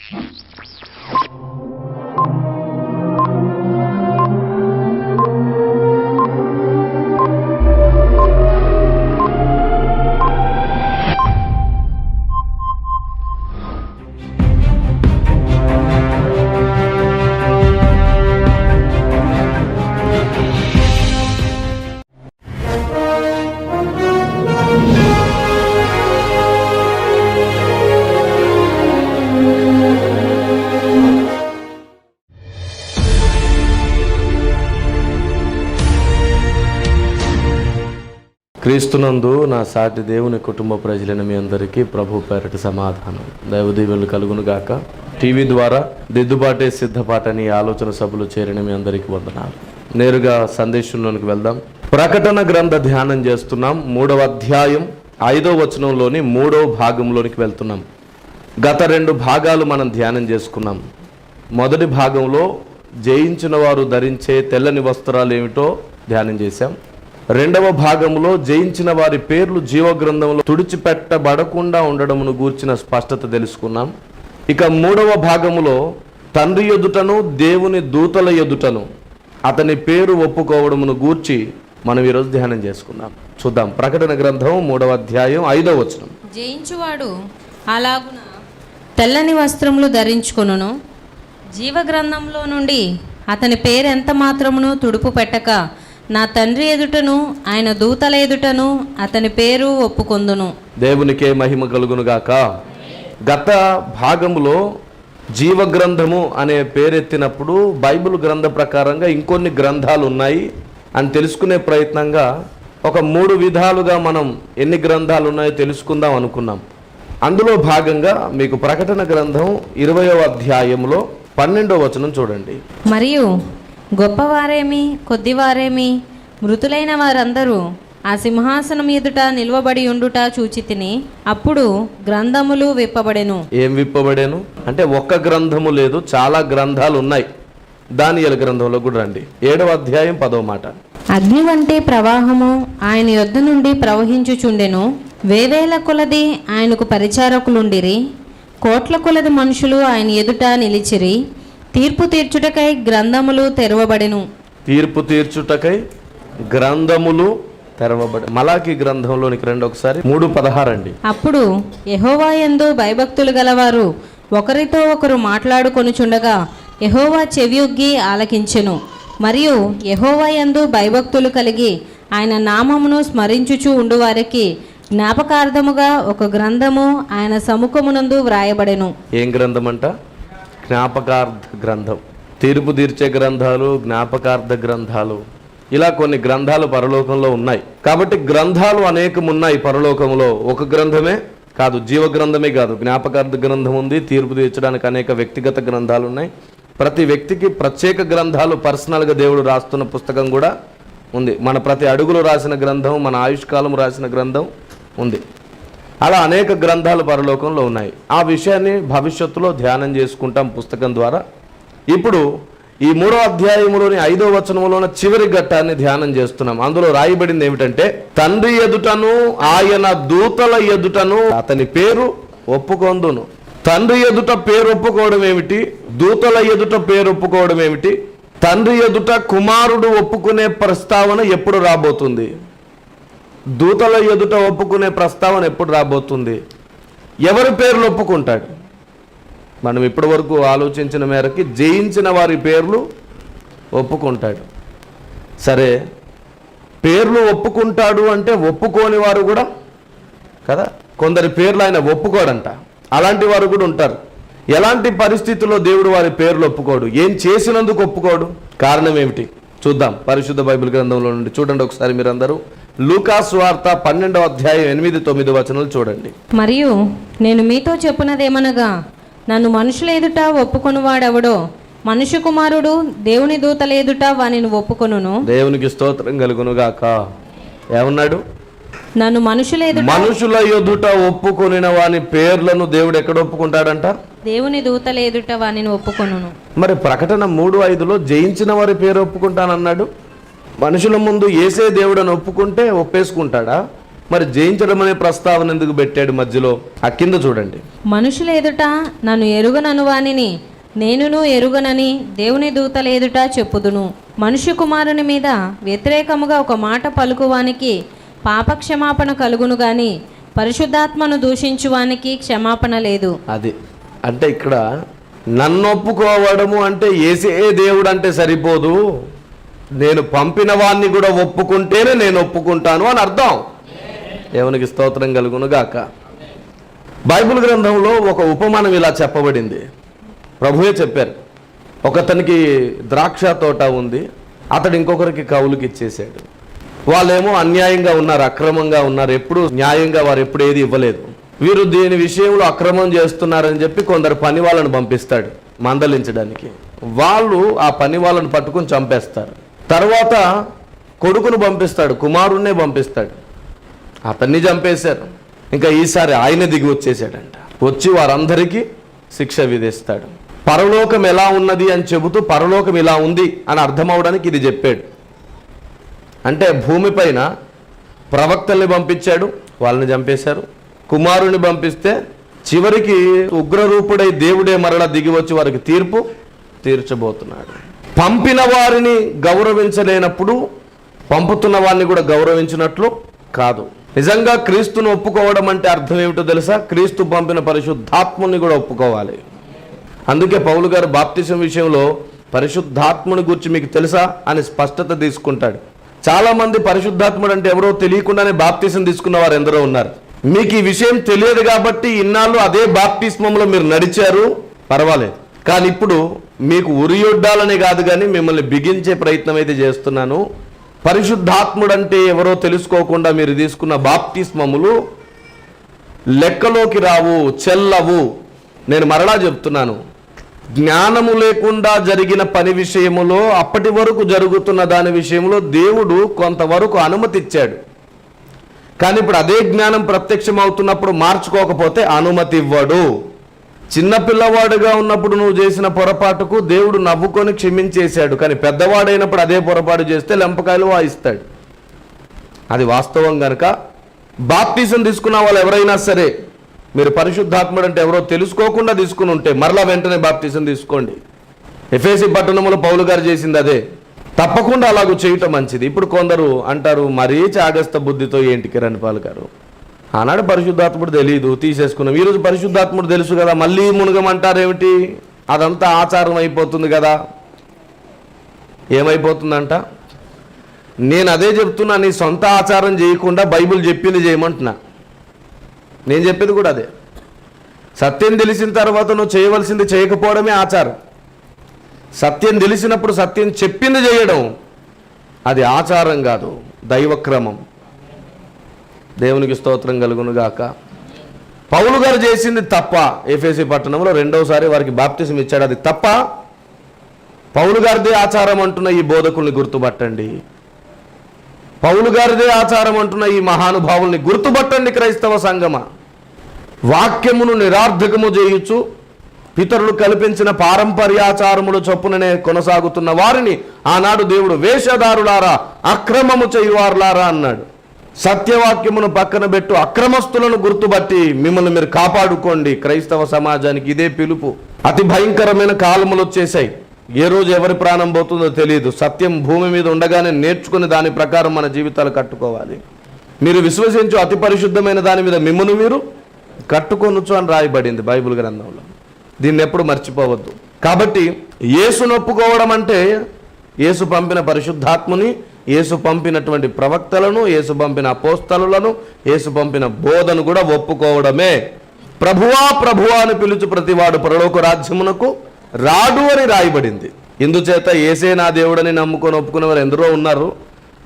క్రీస్తునందు నా సాటి దేవుని కుటుంబ ప్రజలైన మీ అందరికీ ప్రభు పేరటి సమాధానం దైవదీవులు కలుగును గాక. టీవీ ద్వారా దిద్దుబాటే సిద్ధపాటని ఆలోచన సభలు చేరిన మీ అందరికీ వందనాలు. నేరుగా సందేశంలోనికి వెళ్దాం. ప్రకటన గ్రంథ ధ్యానం చేస్తున్నాం. 3వ అధ్యాయం 5వ వచనంలోని 3వ భాగంలోనికి వెళ్తున్నాం. గత 2 భాగాలు మనం ధ్యానం చేసుకున్నాం. మొదటి భాగంలో జయించిన వారు ధరించే తెల్లని వస్త్రాలు ఏమిటో ధ్యానం చేశాం. 2వ భాగంలో జయించిన వారి పేర్లు జీవగ్రంథంలో తుడిచిపెట్టబడకుండా ఉండడమును గూర్చిన స్పష్టత తెలుసుకున్నాం. ఇక 3వ భాగములో తండ్రి ఎదుటను దేవుని దూతల ఎదుటను అతని పేరు ఒప్పుకోవడమును గూర్చి మనం ఈరోజు ధ్యానం చేసుకున్నాం. చూద్దాం. ప్రకటన గ్రంథం 3వ అధ్యాయం 5వ వచనం. జయించువాడు అలాగున తెల్లని వస్త్రములు ధరించుకొనును, జీవగ్రంథంలో నుండి అతని పేరు ఎంత మాత్రమును తుడుపు పెట్టక నా తండ్రి ఎదుటను ఆయన దూతల ఎదుటను అతని పేరు ఒప్పుకొందును. దేవునికే మహిమ కలుగునుగాక. గత భాగములో జీవగ్రంథము అనే పేరెత్తినప్పుడు బైబిల్ గ్రంథ ప్రకారంగా ఇంకొన్ని గ్రంథాలు ఉన్నాయి అని తెలుసుకునే ప్రయత్నంగా ఒక 3 విధాలుగా మనం ఎన్ని గ్రంథాలు ఉన్నాయో తెలుసుకుందాం అనుకున్నాం. అందులో భాగంగా మీకు ప్రకటన గ్రంథం 20వ అధ్యాయంలో 12వ వచనం చూడండి. మరియు గొప్పవారేమి కొద్దివారేమి మృతులైన వారందరూ ఆ సింహాసనం ఎదుట నిల్వబడి ఉండుట చూచితిని. అప్పుడు గ్రంథములు విప్పబడెను. ఏం విప్పబడేను అంటే ఒక్క గ్రంథము లేదు, చాలా గ్రంథాలు ఉన్నాయి. దానియేలు గ్రంథంలో కూడా రండి. 7వ అధ్యాయం 10వ మాట. అగ్ని వంటి ప్రవాహము ఆయన యొద్ద నుండి ప్రవహించుచుండెను. వేవేల కొలది ఆయనకు పరిచారకులుండిరి. కోట్ల కొలది మనుషులు ఆయన ఎదుట నిలిచిరి. తీర్పు తీర్చుటకై గ్రంథములు తెరవబడెను. తీర్పు తీర్చుటకై గ్రంథములు తెరవబడి. మలాకి గ్రంథంలోనికి రండి ఒకసారి. 3:16 అండి. అప్పుడు యెహోవా యందు భయభక్తులు గలవారు ఒకరితో ఒకరు మాట్లాడుకొనుచుండగా యెహోవా చెవియొగ్గి ఆలకించెను. మరియు యెహోవా యందు భయభక్తులు కలిగి ఆయన నామమును స్మరించుచు ఉండు వారికి జ్ఞాపకార్థముగా ఒక గ్రంథము ఆయన సముఖమునందు వ్రాయబడెను. ఏం గ్రంథం అంట? జ్ఞాపకార్థ గ్రంథం. తీర్పు తీర్చే గ్రంథాలు, జ్ఞాపకార్థ గ్రంథాలు, ఇలా కొన్ని గ్రంథాలు పరలోకంలో ఉన్నాయి. కాబట్టి గ్రంథాలు అనేకం ఉన్నాయి పరలోకంలో. ఒక గ్రంథమే కాదు, జీవ గ్రంథమే కాదు, జ్ఞాపకార్థ గ్రంథం ఉంది. తీర్పు తీర్చడానికి అనేక వ్యక్తిగత గ్రంథాలు ఉన్నాయి. ప్రతి వ్యక్తికి ప్రత్యేక గ్రంథాలు పర్సనల్గా దేవుడు రాస్తున్న పుస్తకం కూడా ఉంది. మన ప్రతి అడుగులో రాసిన గ్రంథం, మన ఆయుష్కాలం రాసిన గ్రంథం ఉంది. అలా అనేక గ్రంథాలు పరలోకంలో ఉన్నాయి. ఆ విషయాన్ని భవిష్యత్తులో ధ్యానం చేసుకుంటాం పుస్తకం ద్వారా. ఇప్పుడు ఈ 3వ అధ్యాయంలోని 5వ వచనంలోని చివరి ఘట్టాన్ని ధ్యానం చేస్తున్నాం. అందులో రాయబడింది ఏమిటంటే, తండ్రి ఎదుటను ఆయన దూతల ఎదుటను అతని పేరు ఒప్పుకొందును. తండ్రి ఎదుట పేరు ఒప్పుకోవడం ఏమిటి? దూతల ఎదుట పేరు ఒప్పుకోవడం ఏమిటి? తండ్రి ఎదుట కుమారుడు ఒప్పుకునే ప్రస్తావన ఎప్పుడు రాబోతుంది? దూతల ఎదుట ఒప్పుకునే ప్రస్తావన ఎప్పుడు రాబోతుంది? ఎవరి పేర్లు ఒప్పుకుంటాడు? మనం ఇప్పటి వరకు ఆలోచించిన మేరకి జయించిన వారి పేర్లు ఒప్పుకుంటాడు. సరే, పేర్లు ఒప్పుకుంటాడు అంటే ఒప్పుకోని వారు కూడా కదా, కొందరి పేర్లు ఆయన ఒప్పుకోడంట. అలాంటి వారు కూడా ఉంటారు. ఎలాంటి పరిస్థితుల్లో దేవుడు వారి పేర్లు ఒప్పుకోడు? ఏం చేసినందుకు ఒప్పుకోడు? కారణం ఏమిటి చూద్దాం. పరిశుద్ధ బైబిల్ గ్రంథంలో నుండి చూడండి ఒకసారి మీరందరూ. లూకా సువార్త 12వ అధ్యాయం 8-9 వచనాలు చూడండి. మరియు నేను మీతో చెప్పునదేమనగా, నన్ను మనుషుల ఎదుట ఒప్పుకొనువాడెవడో మనుష్య కుమారుడు దేవుని దూతల ఎదుట వానిని ఒప్పుకొనును. దేవునికి స్తోత్రం కలుగునుగాక. ఏమన్నాడు? నన్ను మనుషుల ఎదుట ఒప్పుకొనిన వాని పేర్లను దేవుడు ఎక్కడ ఒప్పుకుంటాడంట? దేవుని దూతల ఎదుట వానిని ఒప్పుకొనును. మరి ప్రకటన 3:5లో జయించిన వారి పేరు ఒప్పుకుంటానన్నాడు. మనుషుల ముందు యేసే దేవుడని ఒప్పుకుంటే ఒప్పేసుకుంటాడా? మరి జయించడం అనే ప్రస్తావన ఎందుకు పెట్టాడు మధ్యలో? ఆ కింద చూడండి. మనుషుల ఎదుట నన్ను ఎరుగనను వానిని నేనును ఎరుగనని దేవుని దూతల ఎదుట చెప్పుదును. మనుష్య కుమారుని మీద వ్యతిరేకముగా ఒక మాట పలుకువానికి పాపక్షమాపణ కలుగును గాని పరిశుద్ధాత్మను దూషించువానికి క్షమాపణ లేదు. అది అంటే ఇక్కడ నన్ను ఒప్పుకోవడము అంటే యేసే దేవుడు అంటే సరిపోదు, నేను పంపిన వాణ్ణి కూడా ఒప్పుకుంటేనే నేను ఒప్పుకుంటాను అని అర్థం. దేవునికి స్తోత్రం కలుగును గాక. బైబిల్ గ్రంథంలో ఒక ఉపమానం ఇలా చెప్పబడింది. ప్రభువే చెప్పారు. ఒకతనికి ద్రాక్ష తోట ఉంది, అతడు ఇంకొకరికి కౌలుకి ఇచ్చేసాడు. వాళ్ళేమో అన్యాయంగా ఉన్నారు, అక్రమంగా ఉన్నారు, ఎప్పుడు న్యాయంగా వారు ఎప్పుడు ఏది ఇవ్వలేదు. వీరు దీని విషయంలో అక్రమం చేస్తున్నారని చెప్పి కొందరు పని వాళ్ళను పంపిస్తాడు మందలించడానికి. వాళ్ళు ఆ పని వాళ్ళను పట్టుకుని చంపేస్తారు. తర్వాత కొడుకును పంపిస్తాడు, కుమారుణ్ణే పంపిస్తాడు. అతన్ని చంపేశారు. ఇంకా ఈసారి ఆయన దిగి వచ్చేసాడంట. వచ్చి వారందరికీ శిక్ష విధిస్తాడు. పరలోకం ఎలా ఉన్నది అని చెబుతూ పరలోకం ఇలా ఉంది అని అర్థం అవడానికి ఇది చెప్పాడు. అంటే భూమిపైన ప్రవక్తల్ని పంపించాడు, వాళ్ళని చంపేశారు. కుమారుని పంపిస్తే చివరికి ఉగ్రరూపుడై దేవుడే మరలా దిగి వచ్చి వారికి తీర్పు తీర్చబోతున్నాడు. పంపిన వారిని గౌరవించలేనప్పుడు పంపుతున్న వారిని కూడా గౌరవించినట్లు కాదు. నిజంగా క్రీస్తును ఒప్పుకోవడం అంటే అర్థం ఏమిటో తెలుసా? క్రీస్తు పంపిన పరిశుద్ధాత్ముని కూడా ఒప్పుకోవాలి. అందుకే పౌలు గారు బాప్తిసం విషయంలో పరిశుద్ధాత్ముని గురించి మీకు తెలుసా అని స్పష్టత తీసుకుంటాడు. చాలా మంది పరిశుద్ధాత్ముడు అంటే ఎవరో తెలియకుండానే బాప్తిసం తీసుకున్న వారు ఎందరో ఉన్నారు. మీకు ఈ విషయం తెలియదు కాబట్టి ఇన్నాళ్ళు అదే బాప్తిస్మంలో మీరు నడిచారు, పర్వాలేదు. కానీ ఇప్పుడు మీకు ఉరియొడ్డాలనే కాదు కానీ మిమ్మల్ని బిగించే ప్రయత్నం అయితే చేస్తున్నాను. పరిశుద్ధాత్ముడు అంటే ఎవరో తెలుసుకోకుండా మీరు తీసుకున్న బాప్తిస్మములు లెక్కలోకి రావు, చెల్లవు. నేను మరలా చెప్తున్నాను, జ్ఞానము లేకుండా జరిగిన పని విషయములో, అప్పటి వరకు జరుగుతున్న దాని విషయంలో దేవుడు కొంతవరకు అనుమతి ఇచ్చాడు. కానీ ఇప్పుడు అదే జ్ఞానం ప్రత్యక్షం అవుతున్నప్పుడు మార్చుకోకపోతే అనుమతి ఇవ్వడు. చిన్నపిల్లవాడుగా ఉన్నప్పుడు నువ్వు చేసిన పొరపాటుకు దేవుడు నవ్వుకొని క్షమించేశాడు. కానీ పెద్దవాడైనప్పుడు అదే పొరపాటు చేస్తే లెంపకాయలు వాయిస్తాడు. అది వాస్తవం కనుక బాప్తిసం తీసుకున్న వాళ్ళు ఎవరైనా సరే, మీరు పరిశుద్ధాత్ముడు అంటే ఎవరో తెలుసుకోకుండా తీసుకుని ఉంటే మరలా వెంటనే బాప్తిసం తీసుకోండి. ఎఫెసీ పట్టణంలో పౌలు గారు చేసింది అదే. తప్పకుండా అలాగూ చేయటం మంచిది. ఇప్పుడు కొందరు అంటారు, మరీ చాగస్త బుద్ధితో ఏంటి కిరణ్ పాల్ గారు, ఆనాడు పరిశుద్ధాత్ముడు తెలియదు తీసేసుకున్నాం, ఈరోజు పరిశుద్ధాత్ముడు తెలుసు కదా మళ్ళీ మునగమంటారేమిటి? అదంతా ఆచారం అయిపోతుంది కదా. ఏమైపోతుందంట? నేను అదే చెప్తున్నా, నీ సొంత ఆచారం చేయకుండా బైబిల్ చెప్పింది చేయమంటున్నా. నేను చెప్పేది కూడా అదే. సత్యం తెలిసిన తర్వాత నువ్వు చేయవలసింది చేయకపోవడమే ఆచారం. సత్యం తెలిసినప్పుడు సత్యం చెప్పింది చేయడం అది ఆచారం కాదు, దైవక్రమం. దేవునికి స్తోత్రం కలుగును గాక. పౌలు గారు చేసింది తప్ప. ఎఫెసీ పట్టణంలో రెండవసారి వారికి బాప్తిసం ఇచ్చాడు, అది తప్ప. పౌలు గారిదే ఆచారం అంటున్న ఈ బోధకుల్ని గుర్తుపట్టండి. పౌలు గారిదే ఆచారం అంటున్న ఈ మహానుభావుల్ని గుర్తుపట్టండి. క్రైస్తవ సంగమ, వాక్యమును నిరార్థకము చేయుచు పితరులు కల్పించిన పారంపర్యాచారములు చొప్పుననే కొనసాగుతున్న వారిని ఆనాడు దేవుడు వేషధారులారా, అక్రమము చేయువారులారా అన్నాడు. సత్యవాక్యమును పక్కన పెట్టు, అక్రమస్తులను గుర్తుపట్టి మిమ్మల్ని మీరు కాపాడుకోండి. క్రైస్తవ సమాజానికి ఇదే పిలుపు. అతి భయంకరమైన కాలములు వచ్చేసాయి. ఏ రోజు ఎవరి ప్రాణం పోతుందో తెలియదు. సత్యం భూమి మీద ఉండగానే నేర్చుకుని దాని ప్రకారం మన జీవితాలు కట్టుకోవాలి. మీరు విశ్వసించు అతి పరిశుద్ధమైన దాని మీద మిమ్మల్ని మీరు కట్టుకొనొచ్చు అని రాయబడింది బైబిల్ గ్రంథంలో. దీన్ని ఎప్పుడు మర్చిపోవద్దు. కాబట్టి యేసును ఒప్పుకోవడం అంటే యేసు పంపిన పరిశుద్ధాత్ముని, యేసు పంపినటువంటి ప్రవక్తలను, యేసు పంపిన అపోస్తలులను, యేసు పంపిన బోధను కూడా ఒప్పుకోవడమే. ప్రభువా ప్రభువా అని పిలుచు ప్రతివాడు పరలోక రాజ్యమునకు రాడు అని రాయబడింది. ఇందుచేత యేసే నా దేవుడని నమ్ముకొని ఒప్పుకునే వారు ఎందరో ఉన్నారు.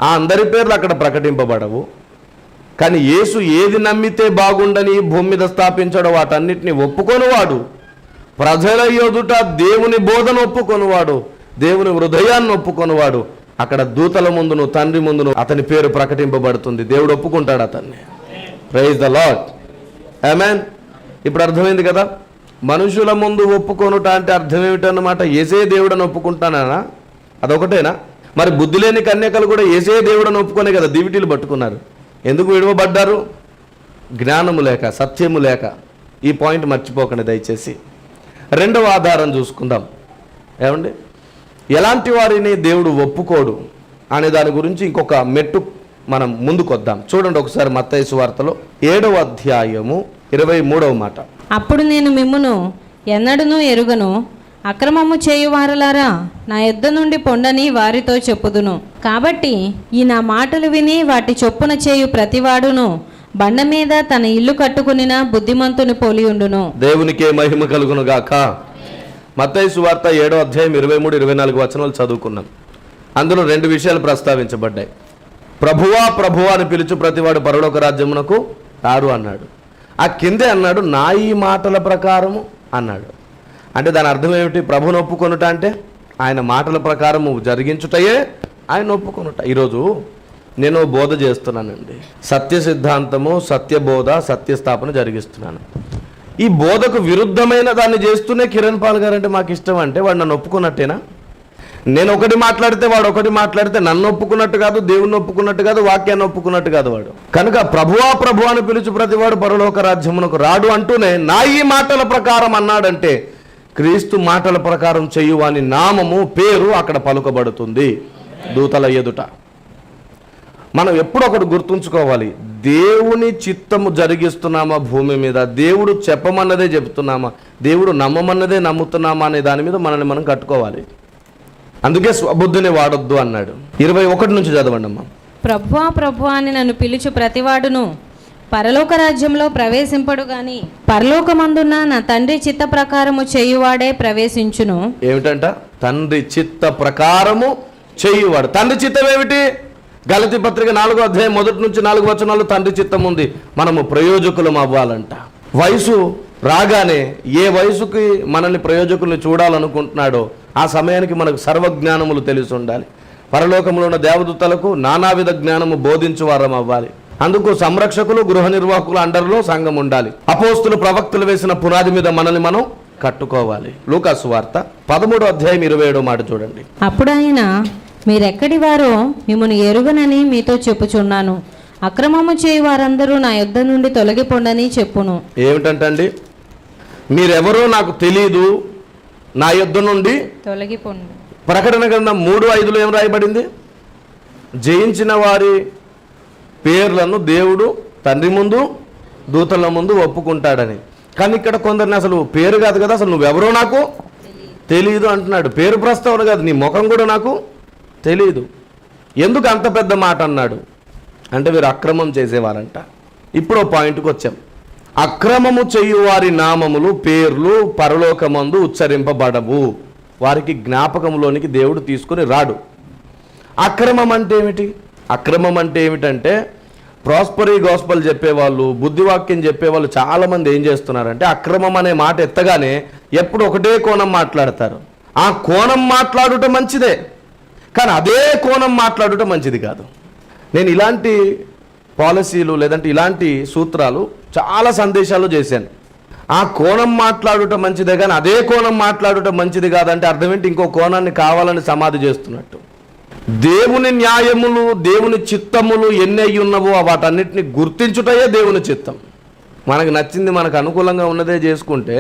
ఆ అందరి పేర్లు అక్కడ ప్రకటింపబడవు. కానీ యేసు ఏది నమ్మితే బాగుండని భూమి మీద స్థాపించాడో వాటన్నిటిని ఒప్పుకొనివాడు, ప్రజల ఎదుట దేవుని బోధన ఒప్పుకొనివాడు, దేవుని హృదయాన్ని ఒప్పుకొనివాడు, అక్కడ దూతల ముందును తండ్రి ముందును అతని పేరు ప్రకటింపబడుతుంది. దేవుడు ఒప్పుకుంటాడు అతన్ని. Praise the lord. ఆమేన్. ఇప్పుడు అర్థమైంది కదా. మనుషుల ముందు ఒప్పుకొనుట అంటే అర్థం ఏమిటన్నమాట? యేసే దేవుడని ఒప్పుకుంటానా? అదొకటేనా? మరి బుద్ధి లేని కన్యకలు కూడా యేసే దేవుడని ఒప్పుకొనే కదా దివిటీలు పట్టుకున్నారు. ఎందుకు విడవబడ్డారు? జ్ఞానము లేక, సత్యము లేక. ఈ పాయింట్ మర్చిపోకండి దయచేసి. రెండవ ఆధారం చూసుకుందాం. ఏమండి, ఎలాంటి వారిని దేవుడు ఒప్పుకోడు అనే దాని గురించి ఇంకొక మెట్టు మనం ముందుకొద్దాం. చూడండి ఒకసారి మత్తయి సువార్తలో 7వ అధ్యాయము 23వ మాట. అప్పుడు నేను మిమ్మును ఎన్నడూనూ ఎరుగను, అక్రమము చేయువారలారా నా యొద్ద నుండి పొండని వారితో చెప్పుదును. కాబట్టి ఈ నా మాటలు విని వాటి చొప్పున చేయు ప్రతివాడును బండ మీద తన ఇల్లు కట్టుకునిన బుద్ధిమంతుని పోలియుండును. దేవునికే మహిమ కలుగును గాక. మత్తయి సువార్త 7వ అధ్యాయం 23-24 వచనాలు చదువుకున్నాం. అందులో 2 విషయాలు ప్రస్తావించబడ్డాయి. ప్రభువా ప్రభువా అని పిలుచు ప్రతివాడు పరలోక రాజ్యమునకు రారు అన్నాడు. ఆ కిందే అన్నాడు నా ఈ మాటల ప్రకారము అన్నాడు. అంటే దాని అర్థం ఏమిటి? ప్రభుని ఒప్పుకొనుట అంటే ఆయన మాటల ప్రకారము జరిగించుటయే ఆయన ఒప్పుకొనుట. ఈరోజు నేను బోధ చేస్తున్నానండి, సత్య సిద్ధాంతము, సత్యబోధ, సత్యస్థాపన జరిగిస్తున్నాను. ఈ బోధకు విరుద్ధమైన దాన్ని చేస్తూనే కిరణ్ పాల్ గారు అంటే మాకు ఇష్టం అంటే వాడు నన్ను ఒప్పుకున్నట్టేనా? నేను ఒకటి మాట్లాడితే వాడు ఒకటి మాట్లాడితే నన్ను ఒప్పుకున్నట్టు కాదు, దేవుణ్ణి ఒప్పుకున్నట్టు కాదు, వాక్యాన్ని ఒప్పుకున్నట్టు కాదు వాడు. కనుక ప్రభువా ప్రభు అని పిలుచు ప్రతివాడు పరలోక రాజ్యమునకు రాడు అంటూనే నా ఈ మాటల ప్రకారం అన్నాడంటే క్రీస్తు మాటల ప్రకారం చేయువాని నామము, పేరు అక్కడ పలుకబడుతుంది దూతల ఎదుట. మనం ఎప్పుడు ఒకటి గుర్తుంచుకోవాలి, దేవుని చిత్తము జరిగిస్తున్నామా భూమి మీద, దేవుడు చెప్పమన్నదే చెప్తున్నామా, దేవుడు నమ్మమన్నదే నమ్ముతున్నామా అనే దాని మీద మనల్ని మనం కట్టుకోవాలి. అందుకే స్వబుద్ధిని వాడొద్దు అన్నాడు. 21 నుంచి చదవండి అమ్మా. ప్రభువా ప్రభువా అని నన్ను పిలుచు ప్రతివాడును పరలోక రాజ్యంలో ప్రవేశింపడు గాని పరలోకమందున్న నా తండ్రి చిత్త ప్రకారము చేయువాడే ప్రవేశించును. ఏమిటంట? తండ్రి చిత్త ప్రకారము చేయువాడు. తండ్రి చిత్తం ఏమిటి? గలతీ పత్రిక 4వ అధ్యాయం 1 నుంచి 4 వచనాలు తండ్రి చిత్తం ఉంది. మనము ప్రయోజకులం అవ్వాలంట. వయసు రాగానే ఏ వయసుకి మనల్ని ప్రయోజకుల్ని చూడాలనుకుంటున్నాడో ఆ సమయానికి మనకు సర్వజ్ఞానములు తెలిసి ఉండాలి. పరలోకంలో ఉన్న దేవదూతలకు నానావిధ జ్ఞానము బోధించు వారం అవ్వాలి. అందుకు సంరక్షకులు, గృహ నిర్వాహకుల అండర్లో సంఘం ఉండాలి. అపోస్తులు, ప్రవక్తలు వేసిన పునాది మీద మనల్ని మనం కట్టుకోవాలి. లూకా సువార్త 13వ అధ్యాయం 27వ మాట చూడండి. అప్పుడు ఆయన మీరెక్కడి వారో మిమ్మల్ని ఎరుగనని మీతో చెప్పుచున్నాను, అక్రమము చేయు వారందరూ నా యొద్ద నుండి తొలగిపోండని చెప్పును. ఏమిటంటండి? మీరెవరో నాకు తెలీదు, నా యొద్ద నుండి తొలగిపోండి. ప్రకటన గ్రంథం 3:5లో ఏం రాయబడింది? జయించిన వారి పేర్లను దేవుడు తండ్రి ముందు, దూతల ముందు ఒప్పుకుంటాడని. కానీ ఇక్కడ కొందరిని అసలు పేరు కాదు కదా, అసలు నువ్వెవరో నాకు తెలీదు అంటున్నాడు. పేరు ప్రస్తావన కాదు, నీ ముఖం కూడా నాకు తెలీదు. ఎందుకు అంత పెద్ద మాట అన్నాడు అంటే వీరు అక్రమం చేసేవారంట. ఇప్పుడు పాయింట్కి వచ్చాం. అక్రమము చేయువారి నామములు, పేర్లు పరలోకమందు ఉచ్చరింపబడవు. వారికి జ్ఞాపకంలోనికి దేవుడు తీసుకుని రాడు. అక్రమం అంటే ఏమిటి? అక్రమం అంటే ఏమిటంటే ప్రాస్పరీ గాస్పల్ చెప్పేవాళ్ళు, బుద్ధివాక్యం చెప్పేవాళ్ళు చాలామంది ఏం చేస్తున్నారంటే అక్రమం అనే మాట ఎత్తగానే ఎప్పుడు ఒకటే కోణం మాట్లాడతారు. ఆ కోణం మాట్లాడుట మంచిదే, కానీ అదే కోణం మాట్లాడుట మంచిది కాదు. నేను ఇలాంటి పాలసీలు లేదంటే ఇలాంటి సూత్రాలు చాలా సందేశాలు చేశాను. ఆ కోణం మాట్లాడుట మంచిదే కానీ అదే కోణం మాట్లాడుట మంచిది కాదంటే అర్థం ఏంటి? ఇంకో కోణాన్ని కావాలని సమాధి చేస్తున్నట్టు. దేవుని న్యాయములు, దేవుని చిత్తములు ఎన్ని అయ్యి ఉన్నవో వాటన్నిటిని గుర్తించుటయే దేవుని చిత్తం. మనకు నచ్చింది, మనకు అనుకూలంగా ఉన్నదే చేసుకుంటే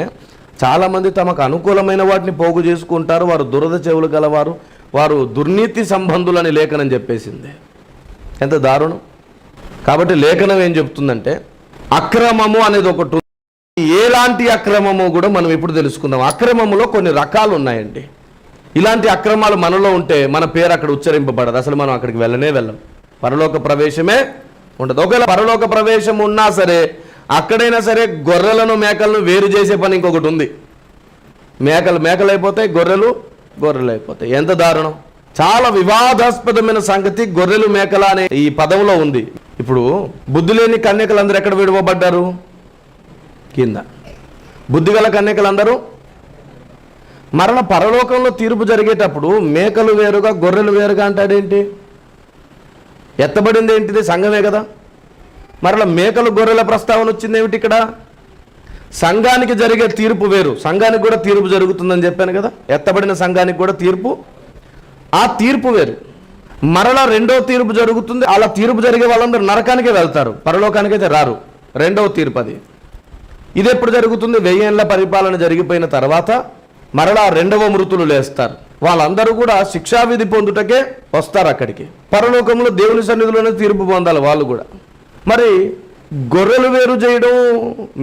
చాలామంది తమకు అనుకూలమైన వాటిని పోగు చేసుకుంటారు. వారు దురద చెవులు గలవారు, వారు దుర్నీతి సంబంధులని లేఖనం చెప్పేసింది. ఎంత దారుణం! కాబట్టి లేఖనం ఏం చెప్తుందంటే అక్రమము అనేది ఒకటి. ఎలాంటి అక్రమము కూడా మనం ఇప్పుడు తెలుసుకుందాం. అక్రమములో కొన్ని రకాలు ఉన్నాయండి. ఇలాంటి అక్రమాలు మనలో ఉంటే మన పేరు అక్కడ ఉచ్చరింపబడదు, అసలు మనం అక్కడికి వెళ్ళం. పరలోక ప్రవేశమే ఉండదు. ఒకవేళ పరలోక ప్రవేశం ఉన్నా సరే అక్కడైనా సరే గొర్రెలను మేకలను వేరు చేసే పని ఇంకొకటి ఉంది. మేకలు అయిపోతాయి, గొర్రెలు అయిపోతాయి. ఎంత దారుణం! చాలా వివాదాస్పదమైన సంగతి గొర్రెలు మేకల అనే ఈ పదంలో ఉంది. ఇప్పుడు బుద్ధి లేని కన్యకలందరూ ఎక్కడ విడవబడ్డారు? కింద. బుద్ధి గల కన్యకలందరూ మరల పరలోకంలో తీర్పు జరిగేటప్పుడు మేకలు వేరుగా గొర్రెలు వేరుగా అంటాడేంటి? ఎత్తబడింది ఏంటిది? సంఘమే కదా. మరల మేకలు గొర్రెల ప్రస్తావన వచ్చింది ఏమిటి ఇక్కడ? సంఘానికి జరిగే తీర్పు వేరు, సంఘానికి కూడా తీర్పు జరుగుతుందని చెప్పాను కదా. ఎత్తబడిన సంఘానికి కూడా తీర్పు, ఆ తీర్పు వేరు. మరలా రెండో తీర్పు జరుగుతుంది. అలా తీర్పు జరిగే వాళ్ళందరూ నరకానికే వెళ్తారు, పరలోకానికైతే రారు. రెండవ తీర్పు అది. ఇది ఎప్పుడు జరుగుతుంది? 1000 ఏళ్ల పరిపాలన జరిగిపోయిన తర్వాత మరలా రెండవ మృతులు లేస్తారు. వాళ్ళందరూ కూడా శిక్షావిధి పొందుటకే వస్తారు అక్కడికి. పరలోకంలో దేవుని సన్నిధిలోనే తీర్పు పొందాలి వాళ్ళు కూడా. మరి గొర్రెలు వేరు చేయడం,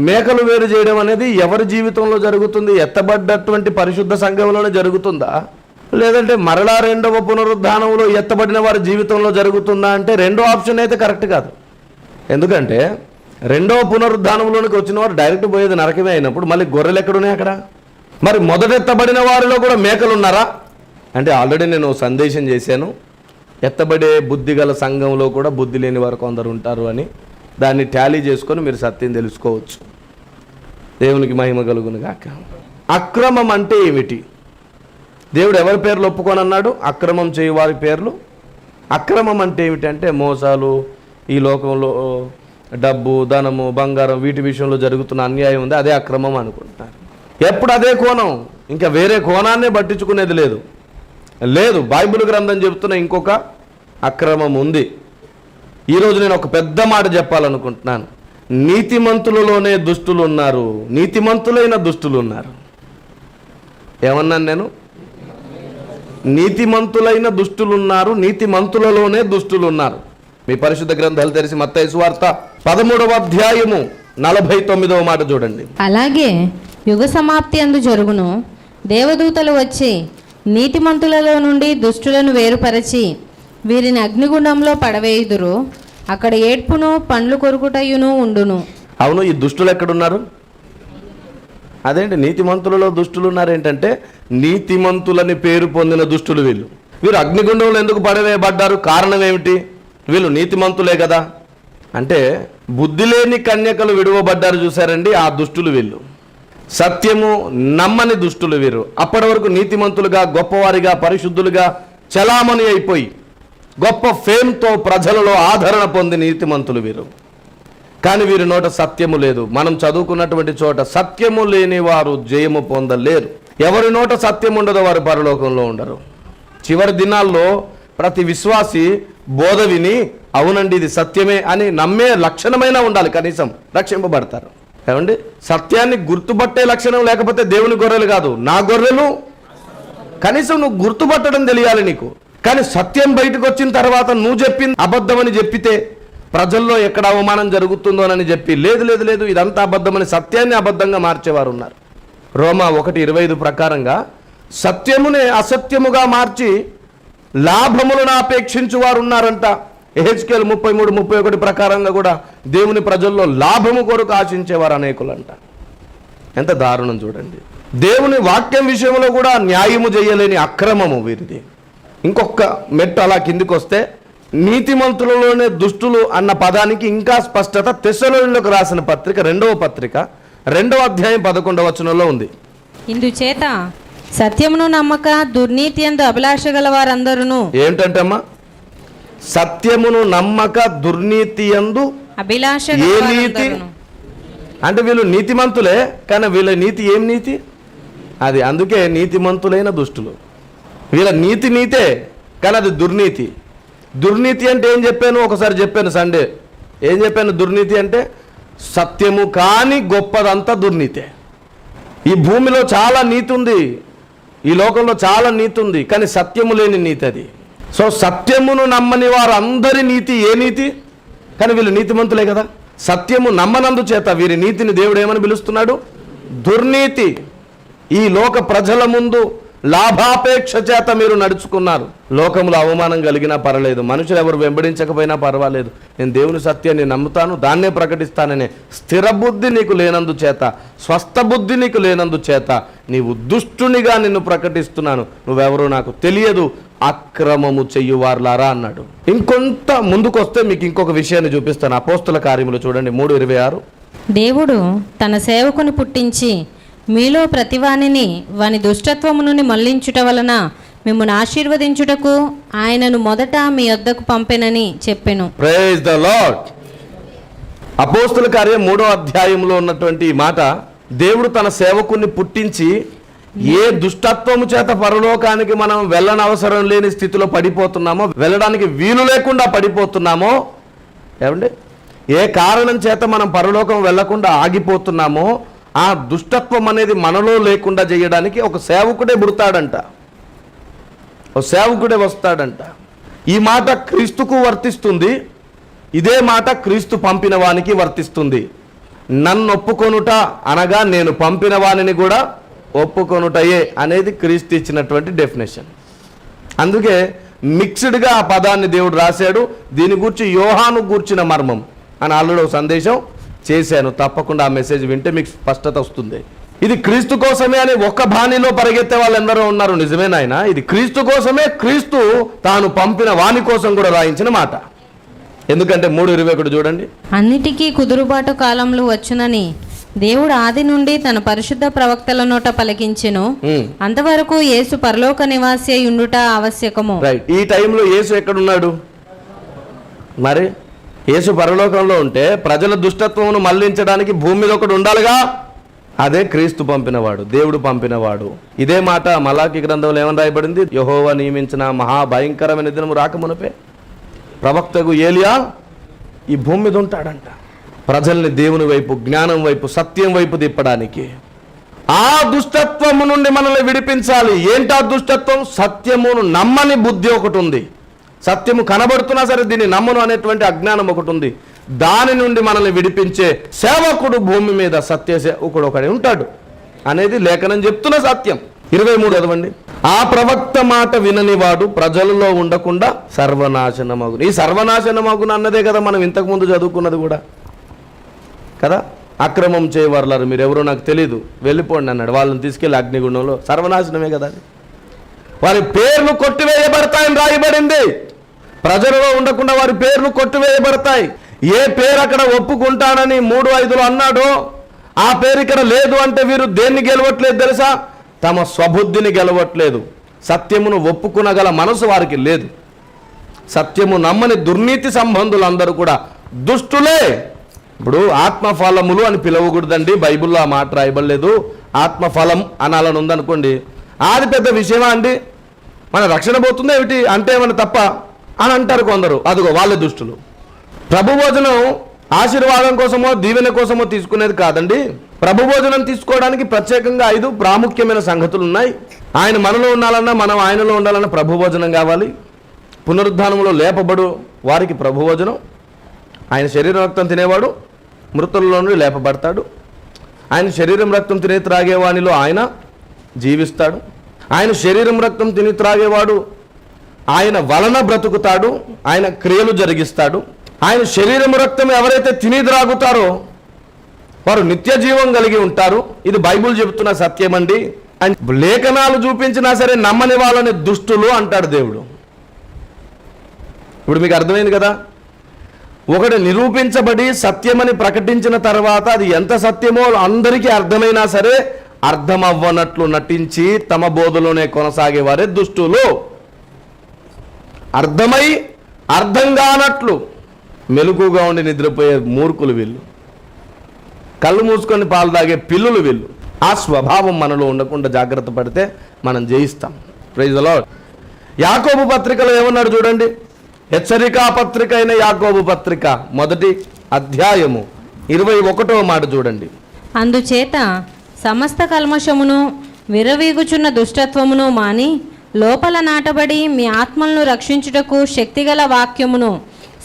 మేకలు వేరు చేయడం అనేది ఎవరి జీవితంలో జరుగుతుంది? ఎత్తబడ్డటువంటి పరిశుద్ధ సంఘంలోనే జరుగుతుందా, లేదంటే మరలా రెండవ పునరుద్ధానంలో ఎత్తబడిన వారి జీవితంలో జరుగుతుందా అంటే రెండో ఆప్షన్ అయితే కరెక్ట్ కాదు. ఎందుకంటే రెండవ పునరుద్ధానంలోనికి వచ్చిన వారు డైరెక్ట్ పోయేది నరకమే అయినప్పుడు మళ్ళీ గొర్రెలు ఎక్కడున్నాయి అక్కడ? మరి మొదటెత్తబడిన వారిలో కూడా మేకలు ఉన్నారా అంటే ఆల్రెడీ నేను సందేశం చేశాను, ఎత్తబడే బుద్ధి గల సంఘంలో కూడా బుద్ధి లేని వారు కొందరు ఉంటారు అని. దాన్ని టాలీ చేసుకొని మీరు సత్యం తెలుసుకోవచ్చు. దేవునికి మహిమ కలుగును గాక. అక్రమం అంటే ఏమిటి? దేవుడు ఎవరి పేర్లు ఒప్పుకోనన్నాడు? అక్రమం చేయు వారి పేర్లు. అక్రమం అంటే ఏమిటంటే మోసాలు, ఈ లోకంలో డబ్బు, ధనము, బంగారం, వీటి విషయంలో జరుగుతున్న అన్యాయం ఉంది, అదే అక్రమం అనుకుంటున్నారు. ఎప్పుడు అదే కోణం, ఇంకా వేరే కోణాన్నే పట్టించుకునేది లేదు. బైబిల్ గ్రంథం చెబుతున్న ఇంకొక అక్రమం ఉంది. ఈరోజు నేను ఒక పెద్ద మాట చెప్పాలనుకుంటున్నాను. నీతిమంతులలోనే దుష్టులు ఉన్నారు, నీతిమంతులైన దుష్టులు ఉన్నారు. ఏమన్నాను నేను? నీతిమంతులైన దుష్టులు ఉన్నారు, నీతిమంతులలోనే దుష్టులు ఉన్నారు. మీ పరిశుద్ధ గ్రంథాలు తెరిచి మత్తయి సువార్త 13వ అధ్యాయము 49వ మాట చూడండి. అలాగే యుగ సమాప్తి అందు జరుగును, దేవదూతలు వచ్చి నీతిమంతులలో నుండి దుష్టులను వేరుపరచి వీరిని అగ్నిగుండంలో పడవేయుదురు, అక్కడ ఏడ్పును పండ్లు కొరుకుటయును ఉండును. అవును, ఈ దుష్టులు ఎక్కడున్నారు? అదేంటి నీతిమంతులలో దుష్టులు ఉన్నారేంటంటే నీతిమంతులని పేరు పొందిన దుష్టులు వీరు అగ్నిగుండంలో ఎందుకు పడవేయబడ్డారు? కారణం ఏమిటి? వీళ్ళు నీతిమంతులే కదా. అంటే బుద్ధి లేని కన్యకలు విడువబడ్డారు చూసారండి, ఆ దుష్టులు వీళ్ళు. సత్యము నమ్మని దుష్టులు వీరు. అప్పటి వరకు నీతిమంతులుగా, గొప్పవారిగా, పరిశుద్ధులుగా చలామణి అయిపోయి గొప్ప ఫేమ్తో ప్రజలలో ఆదరణ పొంది నీతిమంతులు వీరు. కానీ వీరి నోట సత్యము లేదు. మనం చదువుకున్నటువంటి చోట సత్యము లేని వారు జయము పొందలేరు. ఎవరి నోట సత్యం ఉండదో వారు పరలోకంలో ఉండరు. చివరి దినాల్లో ప్రతి విశ్వాసి బోధ విని అవునండి ఇది సత్యమే అని నమ్మే లక్షణమైనా ఉండాలి, కనీసం రక్షింపబడతారు. ఏమండి, సత్యాన్ని గుర్తుపట్టే లక్షణం లేకపోతే దేవుని గొర్రెలు కాదు, నా గొర్రెలు. కనీసం నువ్వు గుర్తుపట్టడం తెలియాలి నీకు. కానీ సత్యం బయటకు వచ్చిన తర్వాత నువ్వు చెప్పింది అబద్ధమని చెప్పితే ప్రజల్లో ఎక్కడ అవమానం జరుగుతుందోనని చెప్పి లేదు ఇదంతా అబద్ధమని సత్యాన్ని అబద్ధంగా మార్చేవారు ఉన్నారు. రోమా 1:25 ప్రకారంగా సత్యమునే అసత్యముగా మార్చి లాభములను అపేక్షించు వారు ఉన్నారంట. ఎహెజ్కేలు 33:31 ప్రకారంగా కూడా దేవుని ప్రజల్లో లాభము కొరకు ఆశించేవారు అనేకులంట. ఎంత దారుణం చూడండి. దేవుని వాక్యం విషయంలో కూడా న్యాయము చేయలేని అక్రమము వీరిది. ఇంకొక మెట్టు అలా కిందికి వస్తే నీతిమంతులలోనే దుష్టులు అన్న పదానికి ఇంకా స్పష్టత తెస్సలోనిలకు రాసిన పత్రిక 2వ పత్రిక 2వ అధ్యాయం 11వ వచనంలో ఉంది. ఇందుచేత సత్యమును నమ్మక దుర్నీతి యందు అభిలాష గల వారందరూ. ఏంటంటమ్మా? సత్యమును నమ్మక దుర్నీతి యందు అభిలాష. ఏ నీతి అంటే వీళ్ళు నీతిమంతులే, కానీ వీళ్ళ నీతి ఏం నీతి? అది అందుకే నీతిమంతులైన దుష్టులు. వీళ్ళ నీతే, కానీ అది దుర్నీతి. దుర్నీతి అంటే ఏం చెప్పాను? ఒకసారి చెప్పాను సండే. ఏం చెప్పాను? దుర్నీతి అంటే సత్యము కాని గొప్పదంతా దుర్నీతే. ఈ భూమిలో చాలా నీతి ఉంది, ఈ లోకంలో చాలా నీతి ఉంది, కానీ సత్యము లేని నీతి అది. సో సత్యమును నమ్మని వారు అందరి నీతి ఏ నీతి? కానీ వీళ్ళు నీతిమంతులే కదా. సత్యము నమ్మనందు చేత వీరి నీతిని దేవుడు ఏమని పిలుస్తున్నాడు? దుర్నీతి. ఈ లోక ప్రజల ముందు లాభాపేక్ష చేత మీరు నడుచుకున్నారు. లోకములో అవమానం కలిగినా పర్వాలేదు, మనుషులు ఎవరు వెంబడించకపోయినా పర్వాలేదు, నేను దేవుని సత్యాన్ని నమ్ముతాను, దాన్నే ప్రకటిస్తాననే స్థిర బుద్ధి నీకు లేనందు చేత, స్వస్థ బుద్ధి నీకు లేనందు చేత నీవు దుష్టునిగా నిన్ను ప్రకటిస్తున్నాను, నువ్వెవరో నాకు తెలియదు, అక్రమము చెయ్యువార్లారా అన్నాడు. ఇంకొంత ముందుకొస్తే మీకు ఇంకొక విషయాన్ని చూపిస్తాను. అపోస్తుల కార్యములు చూడండి 3:26. దేవుడు తన సేవకుని పుట్టించి మీలో ప్రతివానిని వాని దుష్టత్వము నుండి మళ్లించుట వలన మిమ్మల్ని ఆశీర్వదించుటకు ఆయనను మొదట మీ వద్దకు పంపెనని చెప్పెను. Praise the Lord. అపోస్తుల కార్యం 3వ అధ్యాయంలో ఉన్నటువంటి ఈ మాట, దేవుడు తన సేవకుని పుట్టించి ఏ దుష్టత్వము చేత పరలోకానికి మనం వెళ్ళనవసరం లేని స్థితిలో పడిపోతున్నామో, వెళ్ళడానికి వీలు లేకుండా పడిపోతున్నామో, ఏమండి ఏ కారణం చేత మనం పరలోకం వెళ్లకుండా ఆగిపోతున్నామో, ఆ దుష్టత్వం అనేది మనలో లేకుండా చేయడానికి ఒక సేవకుడే పుడతాడంట, ఒక సేవకుడే వస్తాడంట. ఈ మాట క్రీస్తుకు వర్తిస్తుంది, ఇదే మాట క్రీస్తు పంపిన వానికి వర్తిస్తుంది. నన్ను ఒప్పుకొనుట అనగా నేను పంపిన వానిని కూడా ఒప్పుకొనుటయే అనేది క్రీస్తు ఇచ్చినటువంటి డెఫినేషన్. అందుకే మిక్స్డ్గా ఆ పదాన్ని దేవుడు రాశాడు. దీని గురించి యోహాను గూర్చిన మర్మం అని ఆల్రెడీ ఒక సందేశం చేశాను. తప్పకుండా ఆ మెసేజ్ వింటే మీకు స్పష్టత వస్తుంది. ఇది క్రీస్తు కోసమే అని ఒక బాణిలో పరిగెత్తే వాళ్ళు ఎందరో ఉన్నారు. నిజమేనాయన, ఇది క్రీస్తు కోసమే, క్రీస్తు తాను పంపిన వాని కోసం కూడా రాయించిన మాట. ఎందుకంటే 3:21 చూడండి. అన్నిటికీ కుదురుబాటు కాలంలో వచ్చునని దేవుడు ఆది నుండి తన పరిశుద్ధ ప్రవక్తల నోట పలికించెను. అంతవరకు యేసు పరలోక నివాసి అయి ఉండుట ఆవశ్యకము. రైట్. ఈ టైంలో యేసు ఎక్కడున్నాడు? మరి యేసు పరలోకంలో ఉంటే ప్రజల దుష్టత్వమును మళ్లించడానికి భూమి మీద ఒకడు ఉండాలిగా. అదే క్రీస్తు పంపినవాడు, దేవుడు పంపినవాడు. ఇదే మాట మలాకి గ్రంథంలో ఏమని రాయబడింది? యెహోవా నియమించిన మహాభయంకరమైన దినము రాకమునుపే ప్రవక్తకు ఏలియా ఈ భూమి మీద ఉంటాడంట, ప్రజల్ని దేవుని వైపు, జ్ఞానం వైపు, సత్యం వైపు తిప్పడానికి. ఆ దుష్టత్వము నుండి మనల్ని విడిపించాలి. ఏంటా దుష్టత్వం? సత్యమును నమ్మని బుద్ధి ఒకటి ఉంది. సత్యము కనబడుతున్నా సరే దీన్ని నమ్మను అనేటువంటి అజ్ఞానం ఒకటి ఉంది. దాని నుండి మనల్ని విడిపించే సేవకుడు భూమి మీద సత్య సేవకుడు ఒకడే ఉంటాడు అనేది లేఖనం చెప్తున్న సత్యం. 23 చదవండి. ఆ ప్రవక్త మాట విననివాడు ప్రజలలో ఉండకుండా సర్వనాశనమగును. ఈ సర్వనాశనమగును అన్నదే కదా మనం ఇంతకుముందు చదువుకున్నది కూడా కదా. అక్రమం చేయవర్లారు, మీరు ఎవరో నాకు తెలీదు, వెళ్ళిపోండి అన్నాడు. వాళ్ళని తీసుకెళ్ళి అగ్నిగుండంలో, సర్వనాశనమే కదా అది. వారి పేర్లు కొట్టివేయబడతాయని రాయబడింది. ప్రజలలో ఉండకుండా వారి పేర్లు కొట్టివేయబడతాయి. ఏ పేరు అక్కడ ఒప్పుకుంటానని 3:5 అన్నాడో ఆ పేరు ఇక్కడ లేదు అంటే వీరు దేన్ని గెలవట్లేదు తెలుసా? తమ స్వబుద్ధిని గెలవట్లేదు. సత్యమును ఒప్పుకునగల మనసు వారికి లేదు. సత్యము నమ్మని దుర్నీతి సంబంధులందరూ కూడా దుష్టులే. ఇప్పుడు ఆత్మఫలములు అని పిలవకూడదండి, బైబిల్లో ఆ మాట రాయబడలేదు. ఆత్మఫలం అనాలని ఉందనుకోండి, అది పెద్ద విషయమా అండి? మన రక్షణ పోతుందా ఏమిటి అంటే ఏమన్నా తప్ప అని అంటారు కొందరు. అదిగో వాళ్ళే దుష్టులు. ప్రభు భోజనం ఆశీర్వాదం కోసమో దీవెన కోసమో తీసుకునేది కాదండి. ప్రభు భోజనం తీసుకోవడానికి ప్రత్యేకంగా 5 ప్రాముఖ్యమైన సంగతులు ఉన్నాయి. ఆయన మనలో ఉండాలన్నా మనం ఆయనలో ఉండాలన్నా ప్రభు భోజనం కావాలి. పునరుద్ధానంలో లేపబడు వారికి ప్రభు భోజనం. ఆయన శరీరం రక్తం తినేవాడు మృతుల్లో నుండి లేపబడతాడు. ఆయన శరీరం రక్తం తిని త్రాగేవానిలో ఆయన జీవిస్తాడు. ఆయన శరీరం రక్తం తిని త్రాగేవాడు ఆయన వలన బ్రతుకుతాడు, ఆయన క్రియలు జరిగిస్తాడు. ఆయన శరీరం రక్తం ఎవరైతే తిని త్రాగుతారో వారు నిత్య జీవం కలిగి ఉంటారు. ఇది బైబిల్ చెబుతున్న సత్యమండి. లేఖనాలు చూపించినా సరే నమ్మని వాళ్ళని దుష్టులు అంటాడు దేవుడు. ఇప్పుడు మీకు అర్థమైంది కదా. ఒకటి నిరూపించబడి సత్యమని ప్రకటించిన తర్వాత అది ఎంత సత్యమో అందరికీ అర్థమైనా సరే అర్థమవ్వనట్లు నటించి తమ బోధలోనే కొనసాగేవారే దుష్టులు. అర్థమై అర్థం కానట్లు మెలకుగా ఉండి నిద్రపోయే మూర్ఖులు వీళ్ళు. కళ్ళు మూసుకొని పాలు తాగే పిల్లులు వీళ్ళు. ఆ స్వభావం మనలో ఉండకుండా జాగ్రత్త పడితే మనం జయిస్తాం. Praise the lord. యాకోబు పత్రికలో ఏమన్నాడు చూడండి. హెచ్చరికా పత్రిక అయిన యాకోబు పత్రిక 1వ అధ్యాయము 21వ మాట చూడండి. అందుచేత సమస్త కల్మషమును విరవీగుచున్న దుష్టత్వమును మాని లోపల నాటబడి మీ ఆత్మలను రక్షించుటకు శక్తిగల వాక్యమును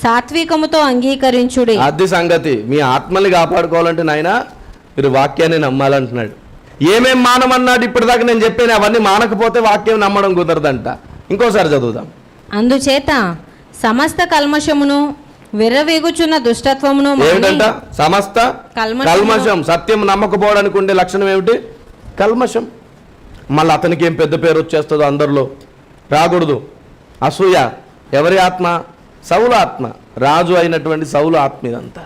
సాత్వికముతో అంగీకరించుడి. అది సంగతి. మీ ఆత్మల్ని కాపాడుకోవాలంటే నాయన మీరు వాక్యాన్ని నమ్మాలంటున్నాడు. ఏమేం మానమన్నాడు ఇప్పటిదాకా నేను చెప్పాను, అవన్నీ మానకపోతే వాక్యం నమ్మడం కుదరదంట. ఇంకోసారి చదువుదాం. అందుచేత సమస్త కల్మషమును విర్రవీగుచున్న దుష్టత్వమును ఏమిటంట? సమస్త కల్మషం. సత్యం నమ్మకపోవడానికి ఉండే లక్షణం ఏమిటి? కల్మషం. మళ్ళీ అతనికి ఏం పెద్ద పేరు వచ్చేస్తుందో అందరిలో రాకూడదు. అసూయ. ఎవరి ఆత్మ? సౌలు ఆత్మ. రాజు అయినటువంటి సౌలు ఆత్మ ఇదంతా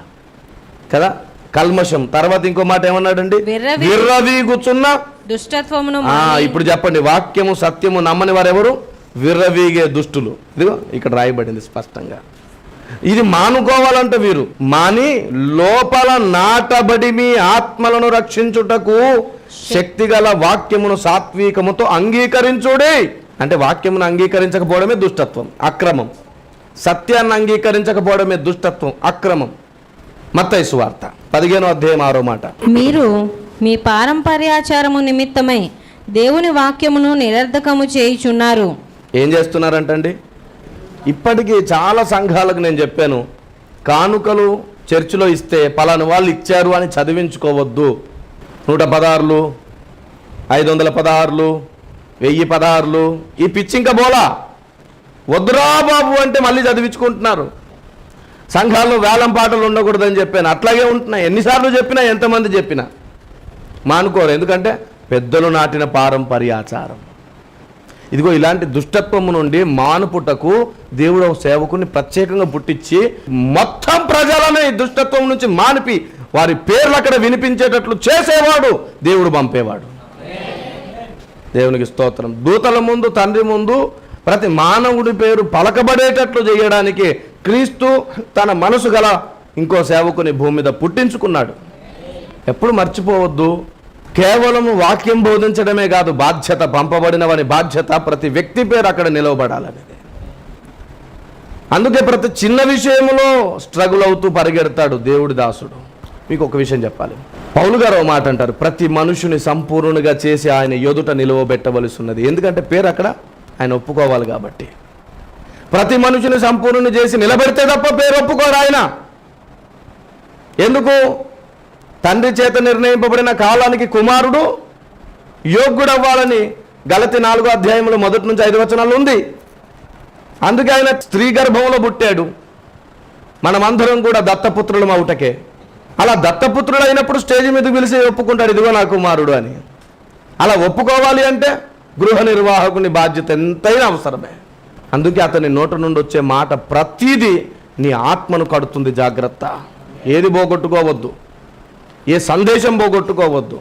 కదా. కల్మషం. తర్వాత ఇంకో మాట ఏమన్నాడండి? విర్రవీగుచున్న దుష్టత్వమును. ఇప్పుడు చెప్పండి, వాక్యము సత్యము నమ్మని వారెవరు? విర్రవీగే దుష్టులు. ఇదిగో ఇక్కడ రాయబడింది స్పష్టంగా. ఇది మానుకోవాలంట వీరు. మాని లోపల నాటబడి మీ ఆత్మలను రక్షించుటకు శక్తిగల వాక్యమును సాత్వికముతో అంగీకరించుడి. అంటే వాక్యమును అంగీకరించకపోవడమే దుష్టత్వం, అక్రమం. సత్యాన్ని అంగీకరించకపోవడమే దుష్టత్వం, అక్రమం. మత్తయి సువార్త 15వ అధ్యాయం 6వ మాట. మీరు మీ పారంపర్యాచారము నిమిత్తమై దేవుని వాక్యమును నిరర్ధకము చేయుచున్నారు. ఏం చేస్తున్నారంటండి? ఇప్పటికీ చాలా సంఘాలకు నేను చెప్పాను, కానుకలు చర్చిలో ఇస్తే పలానా వాళ్ళు ఇచ్చారు అని చదివించుకోవద్దు. 116, 516, 1016 ఈ పిచ్చి ఇంకా బోలా వద్దురా బాబు అంటే మళ్ళీ చదివించుకుంటున్నారు. సంఘాల్లో వేలం పాటలు ఉండకూడదని చెప్పాను, అట్లాగే ఉంటున్నాయి. ఎన్నిసార్లు చెప్పినా, ఎంతమంది చెప్పినా మానుకోరు. ఎందుకంటే పెద్దలు నాటిన పారంపర్యాచారం. ఇదిగో ఇలాంటి దుష్టత్వము నుండి మానుపుటకు దేవుడు సేవకుని ప్రత్యేకంగా పుట్టించి మొత్తం ప్రజలను ఈ దుష్టత్వం నుంచి మానిపి వారి పేర్లు అక్కడ వినిపించేటట్లు చేసేవాడు దేవుడు, పంపేవాడు. దేవునికి స్తోత్రం. దూతల ముందు, తండ్రి ముందు ప్రతి మానవుడి పేరు పలకబడేటట్లు చేయడానికి క్రీస్తు తన మనసు గల ఇంకో సేవకుని భూమి మీద పుట్టించుకున్నాడు. ఎప్పుడు మర్చిపోవద్దు, కేవలం వాక్యం బోధించడమే కాదు బాధ్యత, పంపబడిన వారి బాధ్యత ప్రతి వ్యక్తి పేరు అక్కడ నిలవబడాలనేది. అందుకే ప్రతి చిన్న విషయంలో స్ట్రగుల్ అవుతూ పరిగెడతాడు దేవుడి దాసుడు. మీకు ఒక విషయం చెప్పాలి, పౌలు గారు ఒక మాట అంటారు, ప్రతి మనుషుని సంపూర్ణంగా చేసి ఆయన ఎదుట నిలవబెట్టవలసి ఉన్నది. ఎందుకంటే పేరు అక్కడ ఆయన ఒప్పుకోవాలి కాబట్టి. ప్రతి మనుషుని సంపూర్ణ చేసి నిలబెడితే తప్ప పేరు ఒప్పుకోరు ఆయన. ఎందుకు? తండ్రి చేత నిర్ణయింపబడిన కాలానికి కుమారుడు యోగ్యుడు అవ్వాలని గలతి 4వ అధ్యాయంలో 1 నుంచి 5 వచనాలు ఉంది. అందుకే ఆయన స్త్రీ గర్భంలో పుట్టాడు. మనమందరం కూడా దత్తపుత్రులం అవుటకే. అలా దత్తపుత్రుడు అయినప్పుడు స్టేజ్ మీద పిలిచి ఒప్పుకుంటాడు, ఇదిగో నా కుమారుడు అని. అలా ఒప్పుకోవాలి అంటే గృహ నిర్వాహకుని బాధ్యత ఎంతైనా అవసరమే. అందుకే అతని నోట నుండి వచ్చే మాట ప్రతీది నీ ఆత్మను కడుతుంది. జాగ్రత్త, ఏది పోగొట్టుకోవద్దు, ఏ సందేశం పోగొట్టుకోవద్దు.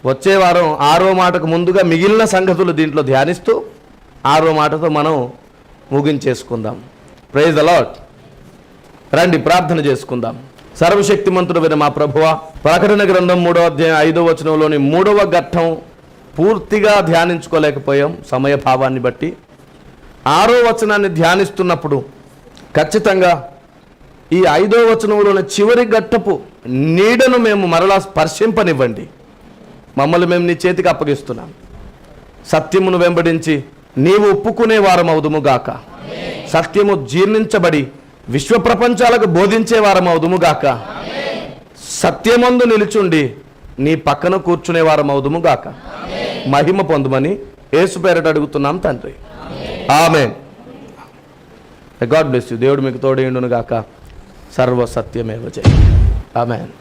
వచ్చే వారం 6వ మాటకు ముందుగా మిగిలిన సంగతులు దీంట్లో ధ్యానిస్తూ 6వ మాటతో మనం ముగించేసుకుందాం. Praise the lord. రండి ప్రార్థన చేసుకుందాం. సర్వశక్తిమంతుడు విన మా ప్రభువా, ప్రకటన గ్రంథం 3వ అధ్యాయం 5వ వచనంలోని 3వ ఘట్టం పూర్తిగా ధ్యానించుకోలేకపోయాం సమయభావాన్ని బట్టి. 6వ వచనాన్ని ధ్యానిస్తున్నప్పుడు ఖచ్చితంగా ఈ 5వ వచనంలోని చివరి ఘట్టపు నీడను మేము మరలా స్పర్శింపనివ్వండి. మమ్మల్ని మేము నీ చేతికి అప్పగిస్తున్నాం. సత్యమును వెంబడించి నీవు ఒప్పుకునే వారమవుదుముగాక. సత్యము జీర్ణించబడి విశ్వ ప్రపంచాలకు బోధించే వారమవుదుముగాక. సత్యమందు నిలుచుండి నీ పక్కన కూర్చునే వారమవుదుముగాక. మహిమ పొందుమని యేసు పేరట అడుగుతున్నాం తండ్రి, ఆమేన్. God bless you. దేవుడు మీకు తోడేయుండును గాక. సర్వ సత్యమేవ జయ. ఆమేన్.